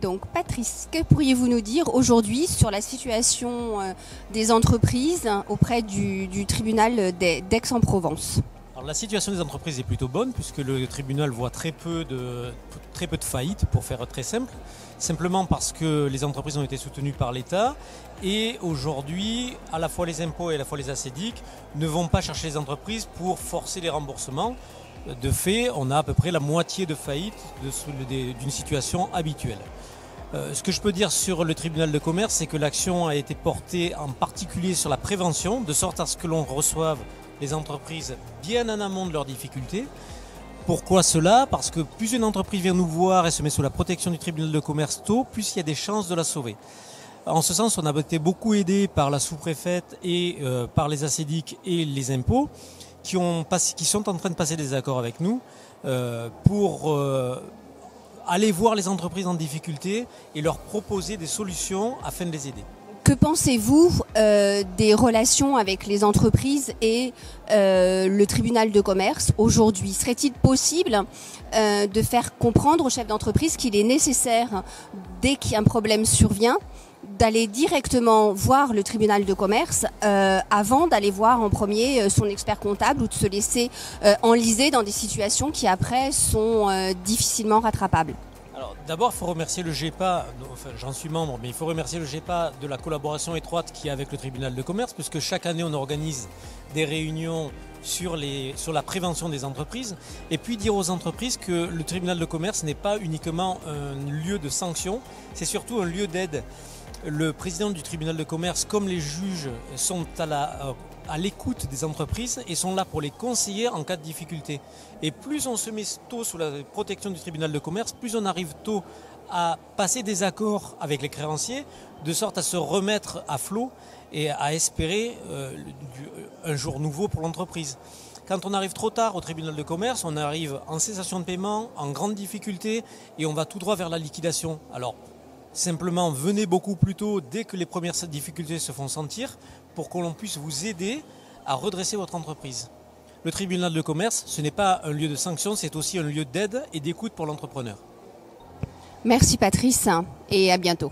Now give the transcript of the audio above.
Donc Patrice, que pourriez-vous nous dire aujourd'hui sur la situation des entreprises auprès du tribunal d'Aix-en-Provence ? Alors, la situation des entreprises est plutôt bonne puisque le tribunal voit très peu de faillites, pour faire très simple, simplement parce que les entreprises ont été soutenues par l'État et aujourd'hui, à la fois les impôts et à la fois les ACEDIC ne vont pas chercher les entreprises pour forcer les remboursements. De fait, on a à peu près la moitié de faillites d'une situation habituelle. Ce que je peux dire sur le tribunal de commerce, c'est que l'action a été portée en particulier sur la prévention, de sorte à ce que l'on reçoive les entreprises bien en amont de leurs difficultés. Pourquoi cela ? Parce que plus une entreprise vient nous voir et se met sous la protection du tribunal de commerce tôt, plus il y a des chances de la sauver. En ce sens, on a été beaucoup aidé par la sous-préfète et par les ACEDIC et les impôts qui sont en train de passer des accords avec nous pour aller voir les entreprises en difficulté et leur proposer des solutions afin de les aider. Que pensez-vous des relations avec les entreprises et le tribunal de commerce aujourd'hui ? Serait-il possible de faire comprendre aux chefs d'entreprise qu'il est nécessaire, dès qu'un problème survient, d'aller directement voir le tribunal de commerce avant d'aller voir en premier son expert comptable ou de se laisser enliser dans des situations qui après sont difficilement rattrapables ? Alors, d'abord, il faut remercier le GEPA, enfin j'en suis membre, mais il faut remercier le GEPA de la collaboration étroite qu'il y a avec le tribunal de commerce, puisque chaque année on organise des réunions sur la prévention des entreprises, et puis dire aux entreprises que le tribunal de commerce n'est pas uniquement un lieu de sanction, c'est surtout un lieu d'aide. Le président du tribunal de commerce, comme les juges, sont à l'écoute des entreprises et sont là pour les conseiller en cas de difficulté. Et plus on se met tôt sous la protection du tribunal de commerce, plus on arrive tôt à passer des accords avec les créanciers, de sorte à se remettre à flot et à espérer un jour nouveau pour l'entreprise. Quand on arrive trop tard au tribunal de commerce, on arrive en cessation de paiement, en grande difficulté et on va tout droit vers la liquidation. Alors, simplement, venez beaucoup plus tôt dès que les premières difficultés se font sentir pour que l'on puisse vous aider à redresser votre entreprise. Le tribunal de commerce, ce n'est pas un lieu de sanction, c'est aussi un lieu d'aide et d'écoute pour l'entrepreneur. Merci Patrice et à bientôt.